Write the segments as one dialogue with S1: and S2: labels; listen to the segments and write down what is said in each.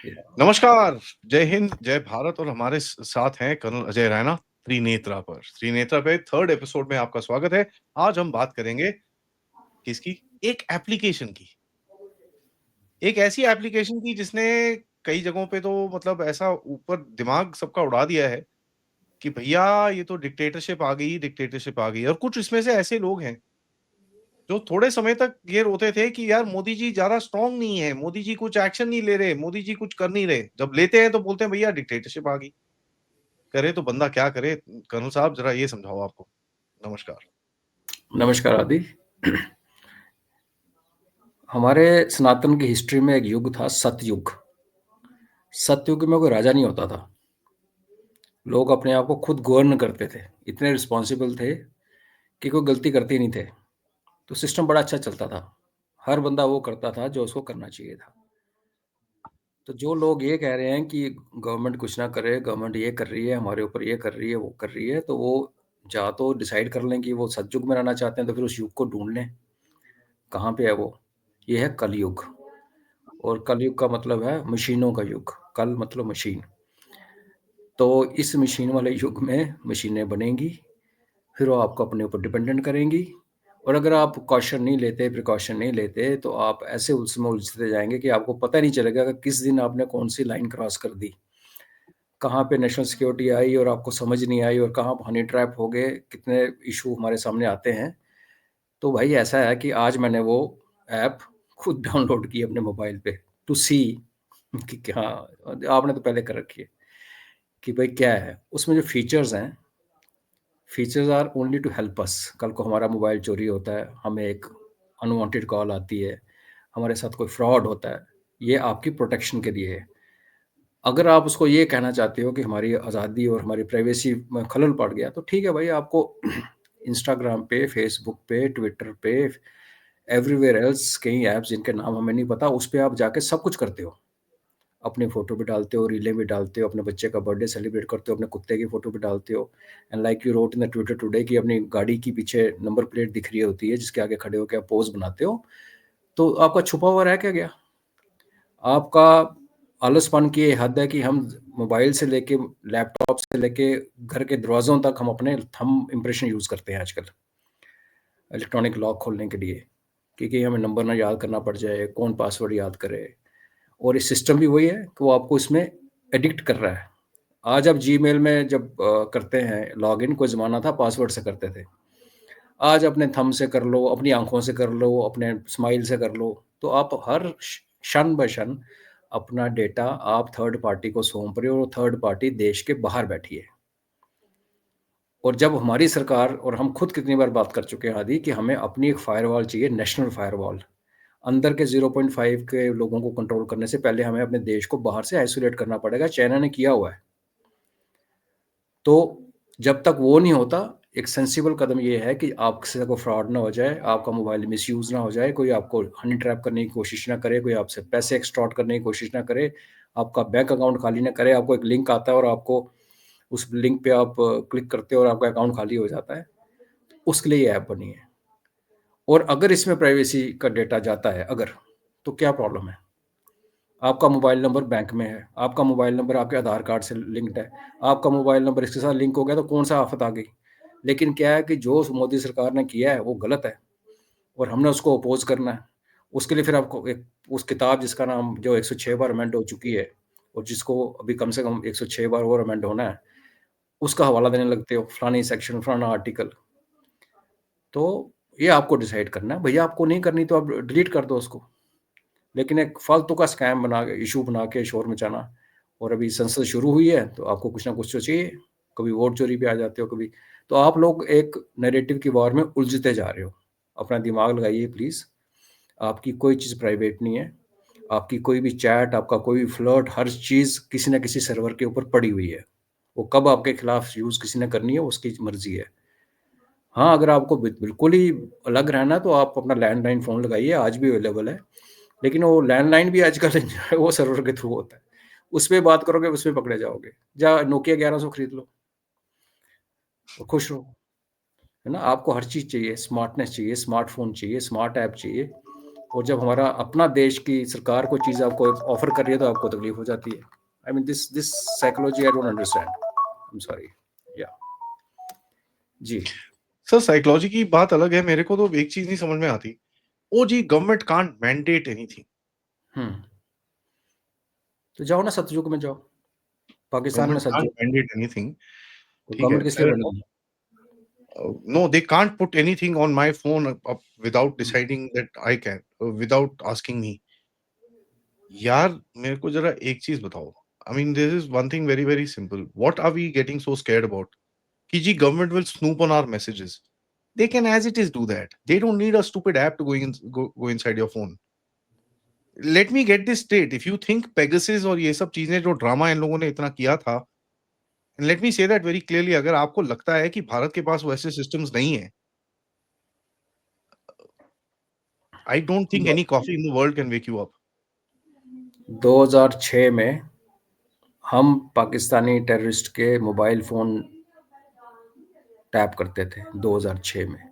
S1: या
S2: नमस्कार, जय हिंद, जय भारत और हमारे साथ हैं कर्नल अजय रैना त्रिनेत्रा पर। त्रिनेत्रा पे थर्ड एपिसोड में आपका स्वागत है। आज हम बात करेंगे किसकी? एक एप्लीकेशन की। एक ऐसी एप्लीकेशन की जिसने कई जगहों पे तो मतलब ऐसा ऊपर दिमाग सबका उड़ा दिया है कि भैया ये तो डिक्टेटरशिप आ गई और कुछ इसमें से ऐसे लोग हैं जो थोड़े समय तक ये रोते थे कि यार मोदी जी ज्यादा स्ट्रांग नहीं है, मोदी जी कुछ एक्शन नहीं ले रहे, मोदी जी कुछ कर नहीं रहे। जब लेते हैं तो बोलते हैं भैया डिक्टेटरशिप आ गई। करे तो बंदा क्या करे? कर्नल साहब जरा ये समझाओ आपको। नमस्कार।
S1: नमस्कार आदि। हमारे सनातन की हिस्ट्री में एक युग था सतयुग। सतयुग में कोई राजा नहीं होता था। लोग अपने आप को खुद गवर्न करते थे, इतने रिस्पॉन्सिबल थे कि कोई गलती करते ही नहीं थे। तो सिस्टम बड़ा अच्छा चलता था। हर बंदा वो करता था जो उसको करना चाहिए था। तो जो लोग ये कह रहे हैं कि गवर्नमेंट कुछ ना करे, गवर्नमेंट ये कर रही है, हमारे ऊपर ये कर रही है, वो कर रही है, तो वो या तो डिसाइड कर लें कि वो सतयुग में रहना चाहते हैं, तो फिर उस युग को ढूंढ लें कहाँ पे है वो। ये है कलयुग। और कलयुग का मतलब है मशीनों का युग। कल मतलब मशीन। तो इस मशीन वाले युग में मशीनें बनेंगी, फिर वो आपको अपने ऊपर डिपेंडेंट करेंगी। और अगर आप कॉशन नहीं लेते, प्रिकॉशन नहीं लेते, तो आप ऐसे उसमें उलझते जाएंगे कि आपको पता नहीं चलेगा कि किस दिन आपने कौन सी लाइन क्रॉस कर दी, कहाँ पे नेशनल सिक्योरिटी आई और आपको समझ नहीं आई, और कहाँ हनी ट्रैप हो गए। कितने इशू हमारे सामने आते हैं। तो भाई ऐसा है कि आज मैंने वो ऐप खुद डाउनलोड की अपने मोबाइल पे, टू सी कि क्या। आपने तो पहले कर रखी है कि भाई क्या है उसमें जो फीचर्स हैं। Features are only to help us. कल को हमारा मोबाइल चोरी होता है, हमें एक अनवांटेड कॉल आती है, हमारे साथ कोई फ्रॉड होता है, ये आपकी प्रोटेक्शन के लिए है। अगर आप उसको ये कहना चाहते हो कि हमारी आज़ादी और हमारी प्राइवेसी में खलल पड़ गया, तो ठीक है भाई, आपको इंस्टाग्राम पे, फेसबुक पे, ट्विटर पे, एवरीवेयर एल्स, कई ऐप्स जिनके नाम हमें नहीं पता, उस पे आप जाके सब कुछ करते हो। अपनी फ़ोटो भी डालते हो, रीलें भी डालते हो, अपने बच्चे का बर्थडे सेलिब्रेट करते हो, अपने कुत्ते की फ़ोटो भी डालते हो। And like you wrote in the Twitter today कि अपनी गाड़ी की पीछे नंबर प्लेट दिख रही होती है, जिसके आगे खड़े होकर आप पोज़ बनाते हो। तो आपका छुपा हुआ रह क्या गया? आपका आलसपन की ये हद है कि हम मोबाइल से लेके, लैपटॉप से लेके, घर के दरवाज़ों तक हम अपने थंब इम्प्रेशन यूज़ करते हैं आजकल, इलेक्ट्रॉनिक लॉक खोलने के लिए, क्योंकि हमें नंबर ना याद करना पड़ जाए, कौन पासवर्ड याद करे। और इस सिस्टम भी वही है कि वो आपको इसमें एडिक्ट कर रहा है। आज आप जीमेल में जब करते हैं लॉगिन, कोई ज़माना था पासवर्ड से करते थे। आज अपने थंब से कर लो, अपनी आंखों से कर लो, अपने स्माइल से कर लो। तो आप हर क्षण ब क्षण अपना डेटा आप थर्ड पार्टी को सौंप रहे हो, और थर्ड पार्टी देश के बाहर बैठी है। और जब हमारी सरकार, और हम खुद कितनी बार बात कर चुके हैं आदि, कि हमें अपनी एक फायरवॉल चाहिए, नेशनल फायरवॉल। अंदर के 0.5 के लोगों को कंट्रोल करने से पहले हमें अपने देश को बाहर से आइसोलेट करना पड़ेगा। चाइना ने किया हुआ है। तो जब तक वो नहीं होता, एक सेंसिबल कदम ये है कि आपसे कोई फ्रॉड ना हो जाए, आपका मोबाइल मिसयूज ना हो जाए, कोई आपको हनी ट्रैप करने की कोशिश ना करे, कोई आपसे पैसे एक्सटॉर्ट करने की कोशिश ना करे, आपका बैंक अकाउंट खाली ना करे। आपको एक लिंक आता है और आपको उस लिंक पे आप क्लिक करते हो और आपका अकाउंट खाली हो जाता है। उसके लिए ये ऐप बनी है। और अगर इसमें प्राइवेसी का डेटा जाता है अगर, तो क्या प्रॉब्लम है? आपका मोबाइल नंबर बैंक में है, आपका मोबाइल नंबर आपके आधार कार्ड से लिंक्ड है, आपका मोबाइल नंबर इसके साथ लिंक हो गया, तो कौन सा आफत आ गई? लेकिन क्या है कि जो मोदी सरकार ने किया है वो गलत है, और हमने उसको अपोज करना है। उसके लिए फिर आपको एक उस किताब जिसका नाम, जो 106 बार अमेंड हो चुकी है, और जिसको अभी कम से कम 106 बार और अमेंड होना है, उसका हवाला देने लगते हो, फलानी सेक्शन, फलाना आर्टिकल। तो ये आपको डिसाइड करना है। भैया आपको नहीं करनी तो आप डिलीट कर दो उसको। लेकिन एक फालतू का स्कैम बना के, इशू बना के शोर मचाना। और अभी संसद शुरू हुई है, तो आपको कुछ ना कुछ तो चाहिए। कभी वोट चोरी पे आ जाते हो, कभी। तो आप लोग एक नैरेटिव की वॉर में उलझते जा रहे हो। अपना दिमाग लगाइए प्लीज़। आपकी कोई चीज़ प्राइवेट नहीं है। आपकी कोई भी चैट, आपका कोई भी फ्लर्ट, हर चीज़ किसी न किसी सर्वर के ऊपर पड़ी हुई है। वो कब आपके खिलाफ यूज़ किसी ने करनी है, उसकी मर्जी है। हाँ, अगर आपको बिल्कुल ही अलग रहना है, तो आप अपना लैंडलाइन फ़ोन लगाइए, आज भी अवेलेबल है। लेकिन वो लैंडलाइन भी आजकल वो सर्वर के थ्रू होता है। उस पे बात करोगे, उस पे पकड़े जाओगे। जा नोकिया 1100 खरीद लो और खुश रहो। है ना? आपको हर चीज़ चाहिए, स्मार्टनेस चाहिए, स्मार्टफ़ोन चाहिए, स्मार्ट ऐप चाहिए। और जब हमारा अपना देश की सरकार कोई चीज़ आपको ऑफर कर रही है तो आपको तकलीफ हो जाती है। I mean this psychology I don't understand. I am sorry. या जी।
S2: सर साइकोलॉजी की बात अलग है, मेरे को तो एक चीज़ नहीं समझ में आती। ओह जी, गवर्नमेंट कांट मैंडेट एनीथिंग।
S1: तो जाओ ना सतयुग में जाओ, पाकिस्तान में
S2: गवर्नमेंट कांट
S1: सतयुग,
S2: मैंडेट एनीथिंग,
S1: तो
S2: ठीक है,
S1: गवर्नमेंट किस लिए
S2: अगर
S1: बनी?
S2: no, they can't put anything on my phone without deciding that I can, without asking me. यार मेरे को जरा एक चीज बताओ। I mean, this is one thing very very simple. What are we getting so scared about? कि जी government will snoop on our messages. They can as it is do that. They don't need a stupid app to go inside your phone. Let me get this straight. If you think Pegasus और ये सब चीजें जो drama इन लोगों ने इतना किया था, and let me say that very clearly, अगर आपको लगता है कि भारत के पास वैसे सिस्टम्स नहीं है, I don't think any coffee in the world can wake you up.
S1: 2006 में हम पाकिस्तानी टेररिस्ट के मोबाइल फ़ोन टैप करते थे 2006 में।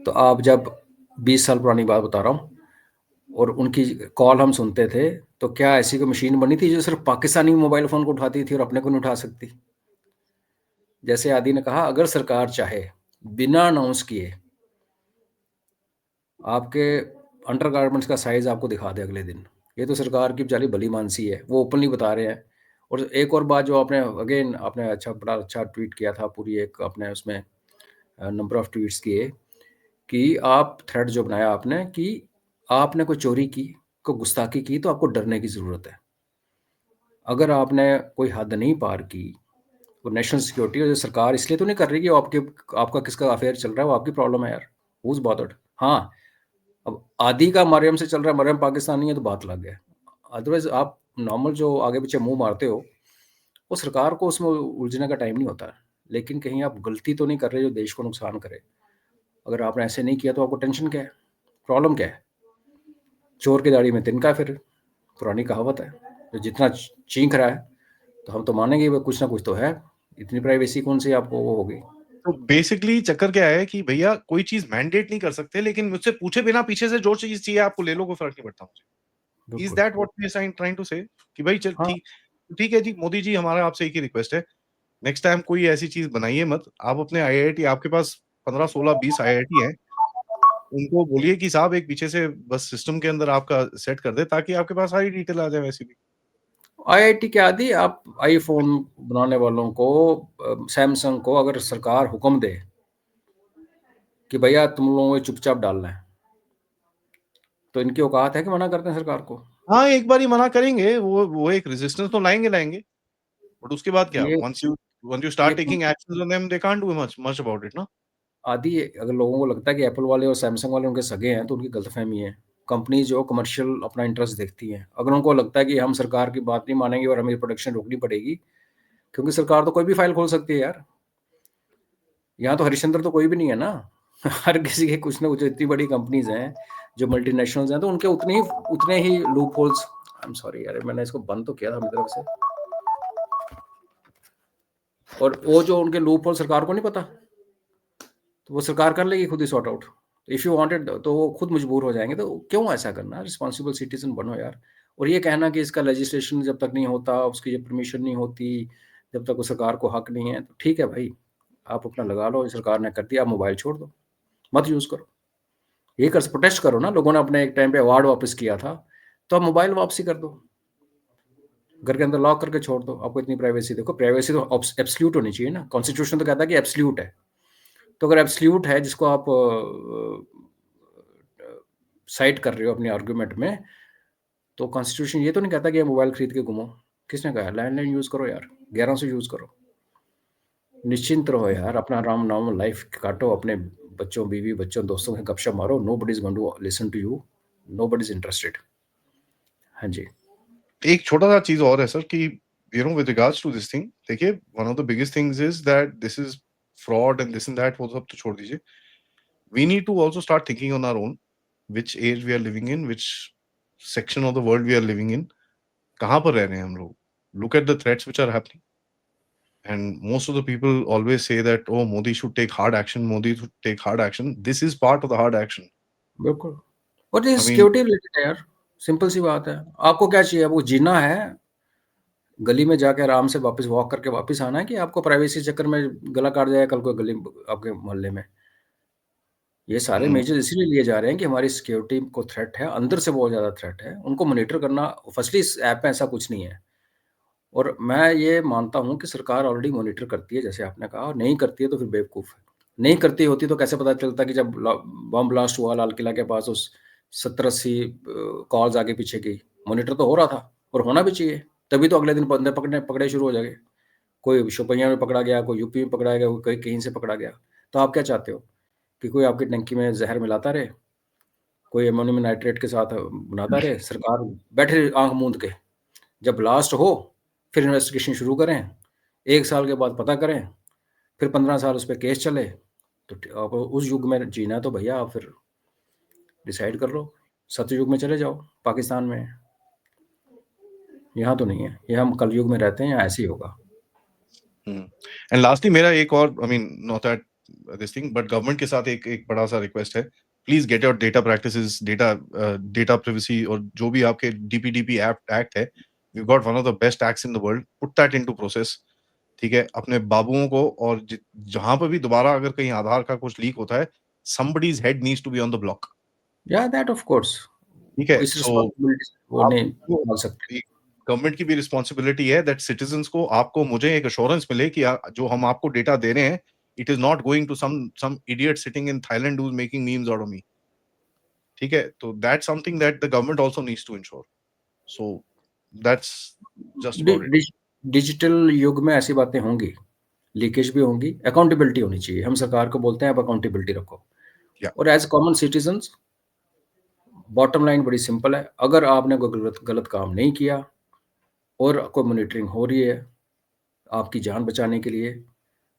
S1: तो आप जब 20 साल पुरानी बात बता रहा हूँ, और उनकी कॉल हम सुनते थे, तो क्या ऐसी कोई मशीन बनी थी जो सिर्फ पाकिस्तानी मोबाइल फ़ोन को उठाती थी और अपने को नहीं उठा सकती? जैसे आदि ने कहा, अगर सरकार चाहे बिना अनाउंस किए आपके अंडरगारमेंट्स का साइज आपको दिखा दे अगले दिन, ये तो सरकार की बेचारी भली मानसी है, वो ओपनली बता रहे हैं। और एक और बात जो आपने अगेन आपने बड़ा अच्छा ट्वीट किया था, पूरी एक आपने उसमें नंबर ऑफ ट्वीट्स किए कि आप थ्रेड जो बनाया आपने कि आपने कोई चोरी की, कोई गुस्ताखी की तो आपको डरने की ज़रूरत है। अगर आपने कोई हद नहीं पार की, वो नेशनल सिक्योरिटी और सरकार इसलिए तो नहीं कर रही कि आपका किसका अफेयर चल रहा है, वो आपकी प्रॉब्लम है यार, हु इज़ बॉदर्ड। हाँ, अब आदि का मरियम से चल रहा है, मरियम पाकिस्तानी है तो बात अलग है। अदरवाइज़ आप नॉर्मल जो आगे-पीछे मुँह मारते हो, वो सरकार को उसमें उलझने का टाइम नहीं होता। लेकिन कहीं आप गलती तो नहीं कर रहे जो देश को नुकसान करे। अगर आपने ऐसे नहीं किया तो आपको टेंशन क्या है? प्रॉब्लम क्या है? चोर की दाढ़ी में तिनका फिर, पुरानी कहावत है। जो जितना चीख रहा है, तो हम तो मानेंगे वो कुछ ना कुछ तो है। इतनी प्राइवेसी कौन-सी आपको वो होगी?
S2: तो बेसिकली चक्कर क्या है कि भैया कोई चीज़ मैंडेट नहीं कर सकते, लेकिन मुझसे पूछे बिना पीछे से जो चीज़ चाहिए आपको ले लो, कोई फ़र्क नहीं पड़ता मुझे। इज़
S1: बिल्कुल।
S2: That what we are trying to say? कि भाई चल
S1: हाँ,
S2: ठीक ठीक है जी, मोदी जी हमारा आपसे एक ही रिक्वेस्ट है, नेक्स्ट टाइम कोई ऐसी चीज़ बनाइए मत। आप अपने आईआईटी, आपके पास 15, 16, 20 आईआईटी हैं, उनको बोलिए कि साहब एक पीछे से बस सिस्टम के अंदर आपका सेट कर दें, ताकि आपके पास सारी डिटेल आ जाए वैसे भी।
S1: आईआईटी के आदि आप आईफ़ोन बनाने वालों को सैमसंग को अगर सरकार हुक्म दे कि भैया तुम लोगों को चुपचाप डालना है, तो इनकी औकात है कि मना करते हैं सरकार को?
S2: हाँ, एक बार ही मना करेंगे, वो एक रेजिस्टेंस तो लाएँगे, बट उसके बाद क्या?
S1: ये
S2: वन्स यू
S1: ये
S2: start
S1: come
S2: taking actions on them, they can't do much much about it ना।
S1: आदि अगर लोगों को लगता है कि एप्पल वाले और सैमसंग वाले उनके सगे हैं, तो उनकी गलतफ़हमी है। कंपनी जो कमर्शियल अपना इंटरेस्ट देखती हैं। अगर उनको लगता है कि हम सरकार की बात नहीं मानेंगे और हमें प्रोडक्शन रोकनी पड़ेगी, क्योंकि सरकार तो कोई भी फ़ाइल खोल सकती है यार। यहाँ तो हरिश्चंद्र तो कोई भी नहीं है ना। हर किसी के कुछ ना कुछ, इतनी बड़ी कंपनीज़ हैं, जो मल्टीनेशनल्स हैं, तो उनके उतने ही loop holes. I am sorry यार, मैंने इसको बंद तो किया था अपनी तरफ से। और वो जो उनके लूप होल सरकार को नहीं पता, तो वो सरकार कर लेगी खुद ही sort out. If you wanted तो वो खुद मजबूर हो जाएँगे, तो क्यों ऐसा करना? रिस्पॉन्सिबल सिटीज़न बनो यार। और ये कहना कि इसका लेजिस्लेशन जब तक नहीं होता, उसकी जब परमिशन नहीं होती, जब तक वो सरकार को हक नहीं है, तो ठीक है भाई, आप अपना लगा लो, सरकार ने कर दिया, आप मोबाइल छोड़ दो, मत यूज़ करो। ये कर प्रोटेस्ट करो ना, लोगों ने अपने एक टाइम पे अवार्ड वापस किया था, तो आप मोबाइल वापसी कर दो। घर के अंदर लॉक करके छोड़ दो, आपको इतनी प्राइवेसी, देखो प्राइवेसी तो एब्सोल्यूट होनी चाहिए ना, कॉन्स्टिट्यूशन तो कहता है कि एब्सोल्यूट है। तो अगर एब्सोल्यूट है जिसको आप साइट कर रहे हो अपनी आर्गुमेंट में, तो कॉन्स्टिट्यूशन ये तो नहीं कहता कि आप मोबाइल खरीद के घूमो। किसने कहा? लैंडलाइन यूज़ करो यार, 1100 यूज़ करो। निश्चिंत रहो यार, अपना आराम नॉर्मल लाइफ काटो, अपने बच्चों, बीवी, बच्चों, दोस्तों से गपशप मारो। Nobody is going to listen to you, nobody is interested. हाँ जी।
S2: एक छोटा-सा चीज़ और है सर कि with regards to this thing, देखिए one of the biggest things is that this is fraud and this and that, वो सब तो छोड़ दीजिए। We need to also start thinking on our own, which age we are living in, which section of the world we are living in, कहाँ पर रह रहे हैं हम लोग? Look at the threats which are happening, and most of the people always say that Modi should take hard action, Modi should take hard action. This is part of the hard action.
S1: बिल्कुल। और ये
S2: I mean,
S1: सिक्योरिटी रिलेटेड है यार, simple सी बात है। आपको क्या चाहिए? आपको जीना है, गली में जाके आराम से वापस वॉक करके वापस आना है, कि आपको प्राइवेसी चक्कर में गला काट जाए कल को गली आपके मोहल्ले में? ये सारे
S2: mm,
S1: मेजर्स इसीलिए लिए जा रहे हैं कि हमारी सिक्योरिटी को थ्रेट है, अंदर से बहुत ज़्यादा थ्रेट है। उनको मॉनिटर करना, फर्स्टली इस ऐप में ऐसा कुछ नहीं है। और मैं ये मानता हूँ कि सरकार ऑलरेडी मॉनिटर करती है, जैसे आपने कहा, और नहीं करती है तो फिर बेवकूफ़ है। नहीं करती होती तो कैसे पता चलता कि जब बम ब्लास्ट हुआ लाल किला के पास, उस 70-80 कॉल्स आगे पीछे की, मॉनिटर तो हो रहा था और होना भी चाहिए। तभी तो अगले दिन बंदे पकड़े शुरू हो जाएंगे। कोई शोपियां में पकड़ा गया, कोई यूपी में पकड़ा गया, कोई कहीं से पकड़ा गया। तो आप क्या चाहते हो कि कोई आपकी टंकी में जहर मिलाता रहे, कोई अमोनियम नाइट्रेट के साथ बनाता रहे? सरकार बैठे रहे आंख मूंद के। जब ब्लास्ट हो फिर इन्वेस्टिगेशन शुरू करें, 1 साल के बाद पता करें, फिर 15 साल उस पर केस चले। तो आप उस युग में जीना है तो भैया आप फिर डिसाइड कर लो, सतयुग में चले जाओ, पाकिस्तान में। यहाँ तो नहीं है, ये हम कलयुग में रहते हैं, यहाँ ऐसे ही होगा।
S2: एंड लास्टली मेरा एक और, I mean not that this thing, but government के साथ एक बड़ा सा रिक्वेस्ट है। Please get your data practices, data privacy, और जो भी आपके डीपीडीपी एक्ट है, we got one of the best acts in the world, put that into process. ठीक है, अपने बाबुओं को, और जहां पर भी दोबारा अगर कहीं आधार का कुछ लीक होता है, somebody's head needs to be on the block.
S1: या दैट ऑफ कोर्स,
S2: ठीक है,
S1: इस
S2: सो
S1: रिस्पॉन्सिबिलिटी वो नहीं
S2: आपको,
S1: डाल सकते।
S2: गवर्नमेंट की भी रिस्पॉन्सिबिलिटी है दैट सिटीजंस को, आपको, मुझे एक अश्योरेंस मिले कि जो हम आपको डेटा दे रहे हैं, it is not going to some idiot sitting in Thailand who is making memes out of me. ठीक है, तो that's something that the government also needs to ensure. So that's just
S1: डि,
S2: अबाउट इट।
S1: डि, digital युग में ऐसी बातें होंगी, लीकेज भी होंगी, अकाउंटेबिलिटी होनी चाहिए। हम सरकार को बोलते हैं आप अकाउंटेबिलिटी रखो।
S2: या
S1: और as common citizens, bottom line बड़ी सिंपल है, अगर आपने कोई गलत गलत काम नहीं किया और कोई मॉनिटरिंग हो रही है आपकी जान बचाने के लिए,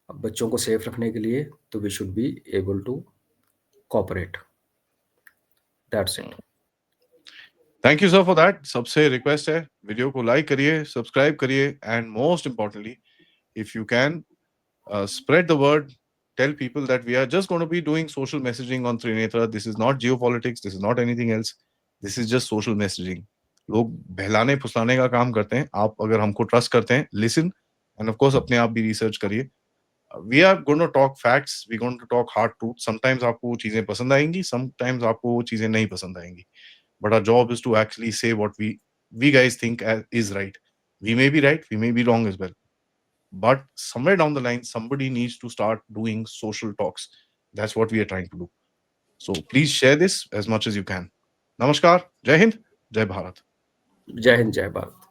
S1: बच्चों को सेफ रखने के लिए, तो we should be able to cooperate. That's it.
S2: Thank you sir for that. सबसे रिक्वेस्ट है, वीडियो को लाइक करिए, सब्सक्राइब करिए, and most importantly, if you can, spread the word, tell people that we are just going to be doing social messaging on Trinetra. This is not geopolitics, this is not anything else, this is just social messaging. लोग बहलाने फुसलाने का काम करते हैं। आप अगर हमको trust करते हैं, लिसन, एंड ऑफ कोर्स अपने आप भी रिसर्च करिए। We are going to talk facts, we going to talk hard truth. Sometimes आपको वो चीजें पसंद आएंगी, समटाइम्स आपको वो चीजें नहीं पसंद आएंगी, but our job is to actually say what we guys think is right. We may be right, we may be wrong as well, but somewhere down the line somebody needs to start doing social talks. That's what we are trying to do. So please share this as much as you can. Namaskar, Jai Hind, Jai Bharat.
S1: जय हिंद, जय भारत।